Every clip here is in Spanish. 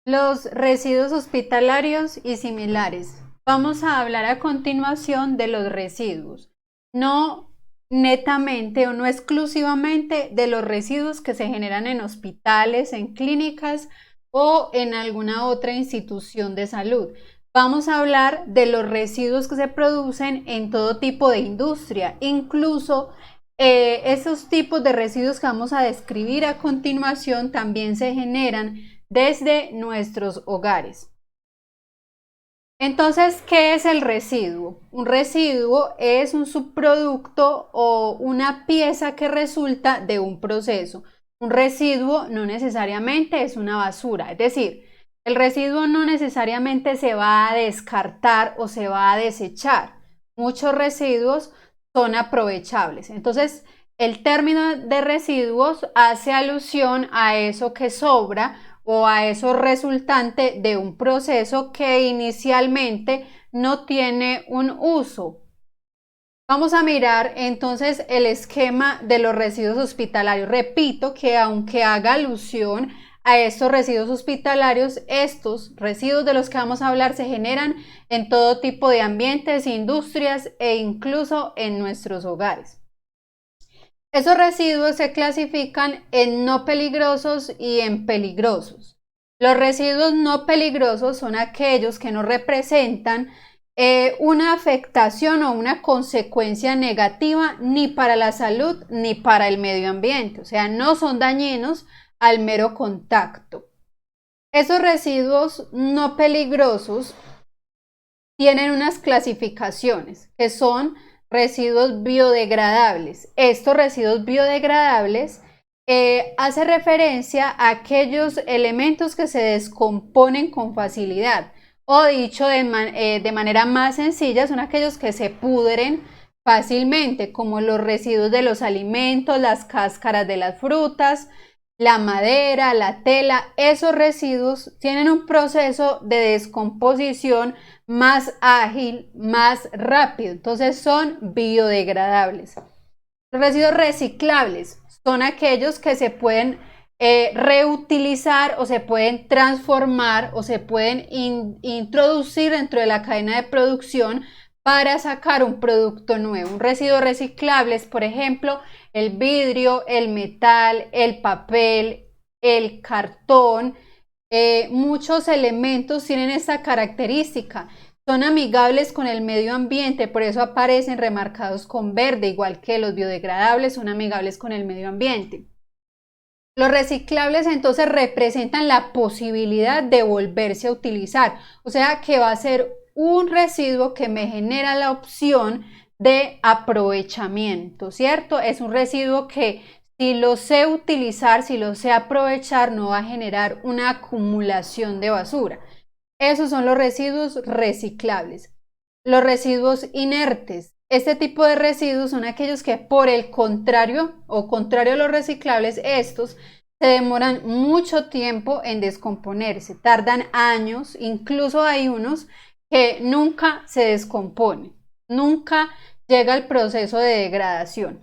Los residuos hospitalarios y similares. Vamos a hablar a continuación de los residuos, no netamente o no exclusivamente de los residuos que se generan en hospitales, en clínicas o en alguna otra institución de salud. Vamos a hablar de los residuos que se producen en todo tipo de industria, incluso esos tipos de residuos que vamos a describir a continuación también se generan desde nuestros hogares. Entonces, ¿qué es el residuo? Un residuo es un subproducto o una pieza que resulta de un proceso. Un residuo no necesariamente es una basura, es decir, el residuo no necesariamente se va a descartar o se va a desechar. Muchos residuos son aprovechables. Entonces, el término de residuos hace alusión a eso que sobra o a eso resultante de un proceso que inicialmente no tiene un uso. Vamos a mirar entonces el esquema de los residuos hospitalarios. Repito que aunque haga alusión a estos residuos hospitalarios, estos residuos de los que vamos a hablar se generan en todo tipo de ambientes, industrias e incluso en nuestros hogares. Esos residuos se clasifican en no peligrosos y en peligrosos. Los residuos no peligrosos son aquellos que no representan una afectación o una consecuencia negativa ni para la salud ni para el medio ambiente, o sea, no son dañinos al mero contacto. Esos residuos no peligrosos tienen unas clasificaciones que son residuos biodegradables. Estos residuos biodegradables hace referencia a aquellos elementos que se descomponen con facilidad, o dicho de manera más sencilla, son aquellos que se pudren fácilmente, como los residuos de los alimentos, las cáscaras de las frutas, la madera, la tela. Esos residuos tienen un proceso de descomposición más ágil, más rápido, entonces son biodegradables. Los residuos reciclables son aquellos que se pueden reutilizar o se pueden transformar o se pueden introducir dentro de la cadena de producción para sacar un producto nuevo. Un residuo reciclable es, por ejemplo, el vidrio, el metal, el papel, el cartón. Muchos elementos tienen esta característica. Son amigables con el medio ambiente, por eso aparecen remarcados con verde, igual que los biodegradables son amigables con el medio ambiente. Los reciclables entonces representan la posibilidad de volverse a utilizar, o sea que va a ser un residuo que me genera la opción de aprovechamiento, ¿cierto? Es un residuo que si lo sé utilizar, si lo sé aprovechar, no va a generar una acumulación de basura. Esos son los residuos reciclables. Los residuos inertes. Este tipo de residuos son aquellos que, por el contrario, o contrario a los reciclables, estos se demoran mucho tiempo en descomponerse, tardan años, incluso hay unos que nunca se descomponen, nunca llega el proceso de degradación.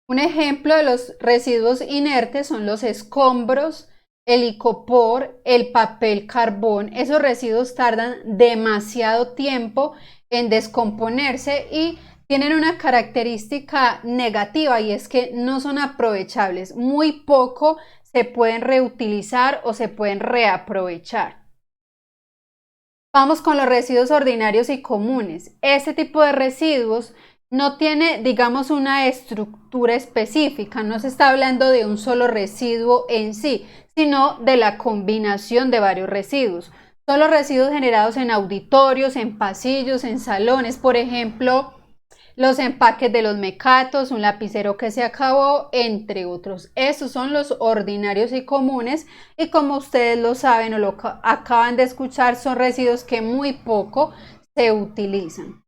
Un ejemplo de los residuos inertes son los escombros, el icopor, el papel carbón. Esos residuos tardan demasiado tiempo en descomponerse y tienen una característica negativa, y es que no son aprovechables. Muy poco se pueden reutilizar o se pueden reaprovechar. Vamos con los residuos ordinarios y comunes. Este tipo de residuos no tiene, digamos, una estructura específica, no se está hablando de un solo residuo en sí, sino de la combinación de varios residuos. Son los residuos generados en auditorios, en pasillos, en salones, por ejemplo, los empaques de los mecatos, un lapicero que se acabó, entre otros. Estos son los ordinarios y comunes, y como ustedes lo saben o lo acaban de escuchar, son residuos que muy poco se utilizan.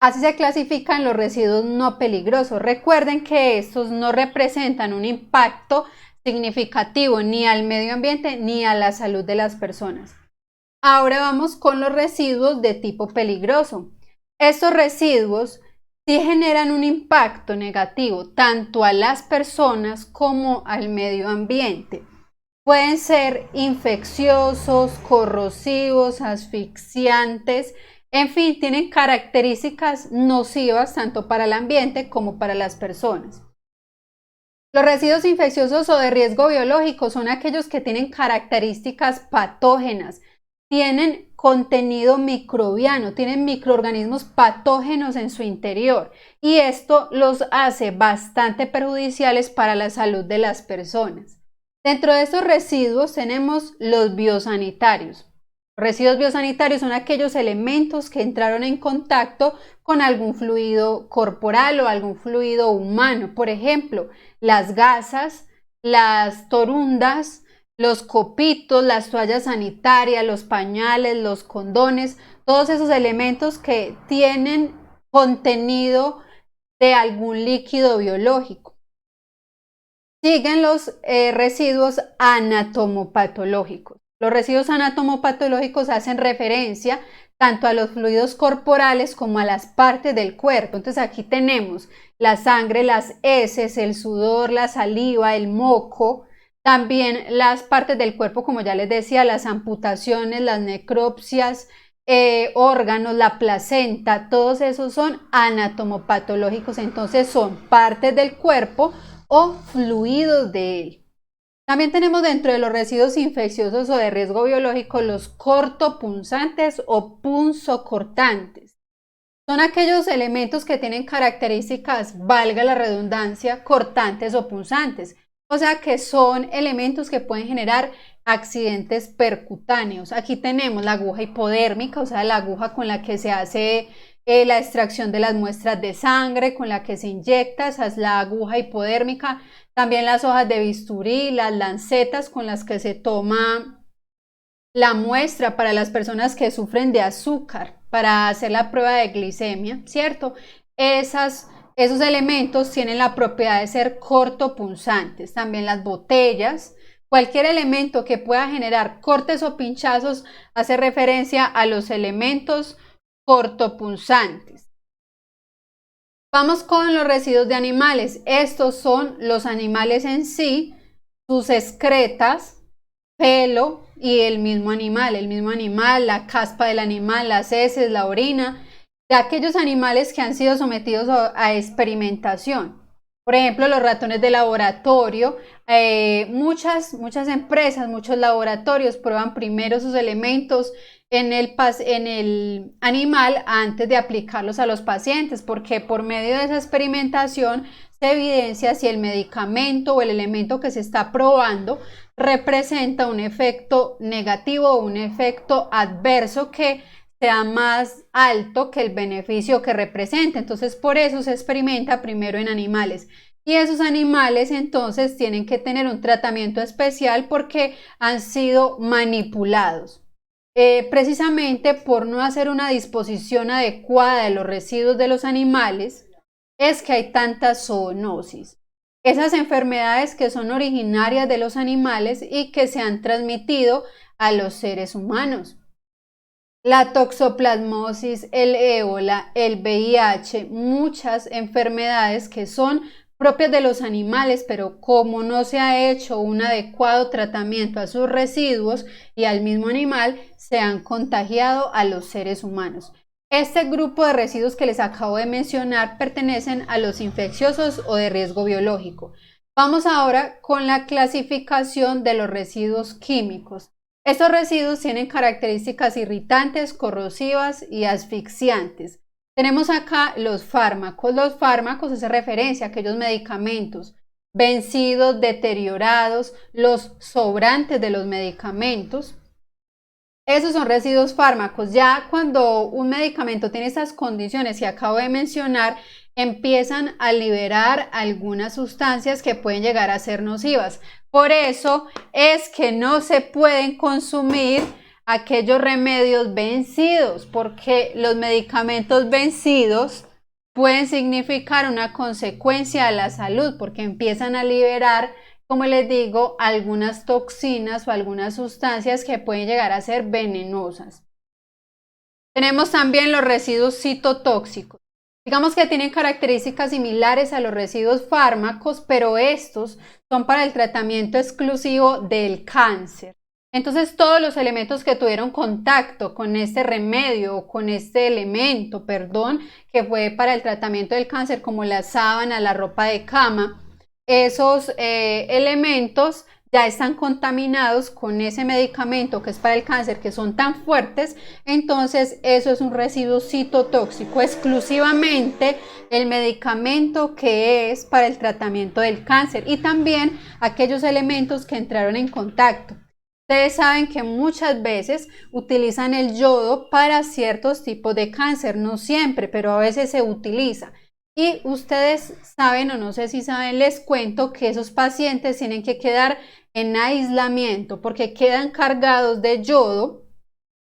Así se clasifican los residuos no peligrosos. Recuerden que estos no representan un impacto significativo ni al medio ambiente ni a la salud de las personas. Ahora vamos con los residuos de tipo peligroso. Estos residuos sí generan un impacto negativo tanto a las personas como al medio ambiente. Pueden ser infecciosos, corrosivos, asfixiantes, en fin, tienen características nocivas tanto para el ambiente como para las personas. Los residuos infecciosos o de riesgo biológico son aquellos que tienen características patógenas, tienen contenido microbiano, tienen microorganismos patógenos en su interior y esto los hace bastante perjudiciales para la salud de las personas. Dentro de estos residuos tenemos los biosanitarios. Residuos biosanitarios son aquellos elementos que entraron en contacto con algún fluido corporal o algún fluido humano. Por ejemplo, las gasas, las torundas, los copitos, las toallas sanitarias, los pañales, los condones, todos esos elementos que tienen contenido de algún líquido biológico. Siguen los residuos anatomopatológicos. Los residuos anatomopatológicos hacen referencia tanto a los fluidos corporales como a las partes del cuerpo. Entonces aquí tenemos la sangre, las heces, el sudor, la saliva, el moco, también las partes del cuerpo, como ya les decía, las amputaciones, las necropsias, órganos, la placenta, todos esos son anatomopatológicos, entonces son partes del cuerpo o fluidos de él. También tenemos dentro de los residuos infecciosos o de riesgo biológico los cortopunzantes o punzocortantes. Son aquellos elementos que tienen características, valga la redundancia, cortantes o punzantes. O sea que son elementos que pueden generar accidentes percutáneos. Aquí tenemos la aguja hipodérmica, o sea, la aguja con la que se hace la extracción de las muestras de sangre, con la que se inyecta, esa es la aguja hipodérmica. También las hojas de bisturí, las lancetas con las que se toma la muestra para las personas que sufren de azúcar, para hacer la prueba de glicemia, ¿cierto? Esos elementos tienen la propiedad de ser cortopunzantes. También las botellas, cualquier elemento que pueda generar cortes o pinchazos hace referencia a los elementos cortopunzantes. Vamos con los residuos de animales. Estos son los animales en sí, sus excretas, pelo y el mismo animal, la caspa del animal, las heces, la orina, de aquellos animales que han sido sometidos a experimentación. Por ejemplo, los ratones de laboratorio, muchas empresas, muchos laboratorios prueban primero sus elementos en el animal antes de aplicarlos a los pacientes, porque por medio de esa experimentación se evidencia si el medicamento o el elemento que se está probando representa un efecto negativo o un efecto adverso que sea más alto que el beneficio que representa. Entonces, por eso se experimenta primero en animales. Y esos animales entonces tienen que tener un tratamiento especial porque han sido manipulados. Precisamente por no hacer una disposición adecuada de los residuos de los animales, es que hay tanta zoonosis. Esas enfermedades que son originarias de los animales y que se han transmitido a los seres humanos. La toxoplasmosis, el ébola, el VIH, muchas enfermedades que son propias de los animales, pero como no se ha hecho un adecuado tratamiento a sus residuos y al mismo animal, se han contagiado a los seres humanos. Este grupo de residuos que les acabo de mencionar pertenecen a los infecciosos o de riesgo biológico. Vamos ahora con la clasificación de los residuos químicos. Estos residuos tienen características irritantes, corrosivas y asfixiantes. Tenemos acá los fármacos. Los fármacos hace referencia a aquellos medicamentos vencidos, deteriorados, los sobrantes de los medicamentos. Esos son residuos fármacos. Ya cuando un medicamento tiene esas condiciones que acabo de mencionar, empiezan a liberar algunas sustancias que pueden llegar a ser nocivas. Por eso es que no se pueden consumir aquellos remedios vencidos, porque los medicamentos vencidos pueden significar una consecuencia a la salud, porque empiezan a liberar, como les digo, algunas toxinas o algunas sustancias que pueden llegar a ser venenosas. Tenemos también los residuos citotóxicos. Digamos que tienen características similares a los residuos fármacos, pero estos son para el tratamiento exclusivo del cáncer. Entonces, todos los elementos que tuvieron contacto con este remedio o con este elemento, perdón, que fue para el tratamiento del cáncer, como la sábana, la ropa de cama, esos elementos ya están contaminados con ese medicamento que es para el cáncer, que son tan fuertes, entonces eso es un residuo citotóxico, exclusivamente el medicamento que es para el tratamiento del cáncer y también aquellos elementos que entraron en contacto. Ustedes saben que muchas veces utilizan el yodo para ciertos tipos de cáncer, no siempre, pero a veces se utiliza. Y ustedes saben, o no sé si saben, les cuento que esos pacientes tienen que quedar en aislamiento porque quedan cargados de yodo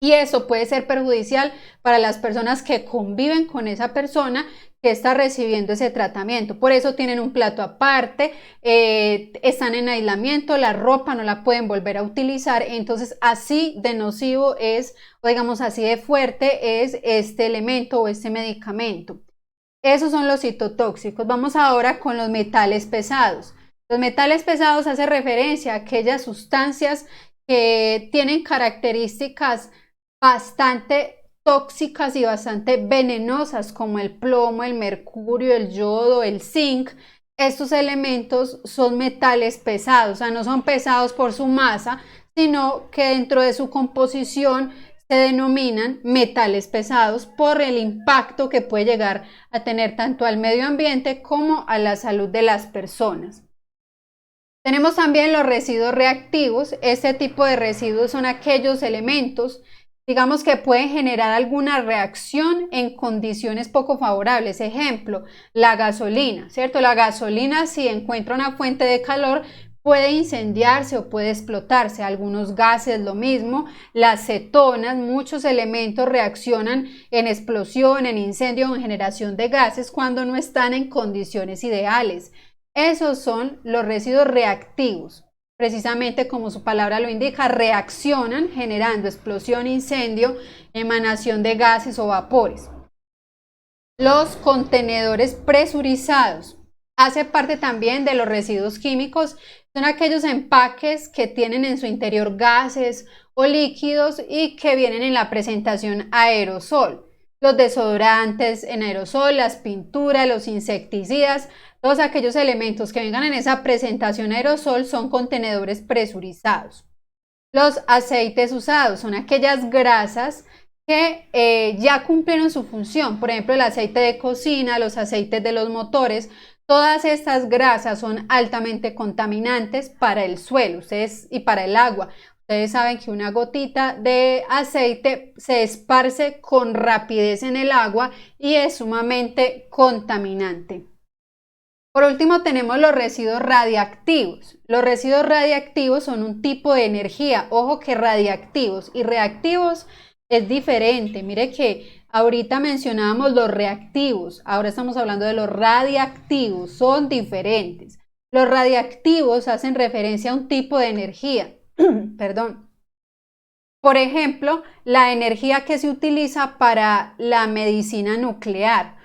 y eso puede ser perjudicial para las personas que conviven con esa persona que está recibiendo ese tratamiento. Por eso tienen un plato aparte, están en aislamiento, la ropa no la pueden volver a utilizar. Entonces así de nocivo es, o digamos así de fuerte es este elemento o este medicamento. Esos son los citotóxicos. Vamos ahora con los metales pesados. Los metales pesados hacen referencia a aquellas sustancias que tienen características bastante tóxicas y bastante venenosas como el plomo, el mercurio, el yodo, el zinc. Estos elementos son metales pesados, o sea, no son pesados por su masa, sino que dentro de su composición se denominan metales pesados por el impacto que puede llegar a tener tanto al medio ambiente como a la salud de las personas. Tenemos también los residuos reactivos. Este tipo de residuos son aquellos elementos, digamos, que pueden generar alguna reacción en condiciones poco favorables. Ejemplo, la gasolina, ¿cierto? La gasolina, si encuentra una fuente de calor, puede incendiarse o puede explotarse. Algunos gases lo mismo. Las cetonas, muchos elementos reaccionan en explosión, en incendio o en generación de gases cuando no están en condiciones ideales. Esos son los residuos reactivos. Precisamente como su palabra lo indica, reaccionan generando explosión, incendio, emanación de gases o vapores. Los contenedores presurizados hace parte también de los residuos químicos. Son aquellos empaques que tienen en su interior gases o líquidos y que vienen en la presentación aerosol. Los desodorantes en aerosol, las pinturas, los insecticidas, todos aquellos elementos que vengan en esa presentación aerosol son contenedores presurizados. Los aceites usados son aquellas grasas que ya cumplieron su función, por ejemplo el aceite de cocina, los aceites de los motores. Todas estas grasas son altamente contaminantes para el suelo y para el agua. Ustedes saben que una gotita de aceite se esparce con rapidez en el agua y es sumamente contaminante. Por último tenemos los residuos radiactivos. Los residuos radiactivos son un tipo de energía. Ojo que radiactivos y reactivos es diferente. Mire que ahorita mencionábamos los reactivos, ahora estamos hablando de los radiactivos, son diferentes. Los radiactivos hacen referencia a un tipo de energía. Perdón. Por ejemplo, la energía que se utiliza para la medicina nuclear.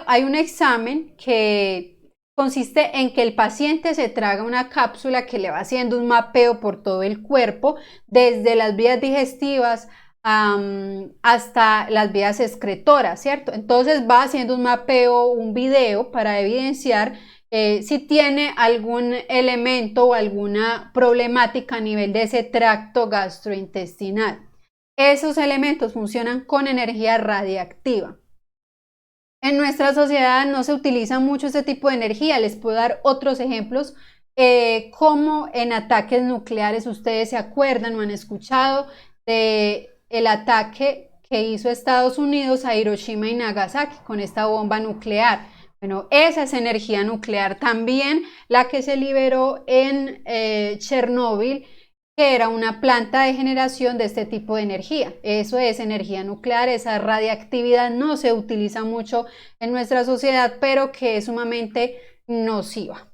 Hay un examen que consiste en que el paciente se traga una cápsula que le va haciendo un mapeo por todo el cuerpo, desde las vías digestivas hasta las vías excretoras, ¿cierto? Entonces va haciendo un mapeo, un video para evidenciar si tiene algún elemento o alguna problemática a nivel de ese tracto gastrointestinal. Esos elementos funcionan con energía radiactiva. En nuestra sociedad no se utiliza mucho este tipo de energía. Les puedo dar otros ejemplos, como en ataques nucleares. Ustedes se acuerdan o han escuchado del ataque que hizo Estados Unidos a Hiroshima y Nagasaki con esta bomba nuclear. Bueno, esa es energía nuclear. También la que se liberó en Chernóbil, que era una planta de generación de este tipo de energía. Eso es energía nuclear. Esa radiactividad no se utiliza mucho en nuestra sociedad, pero que es sumamente nociva.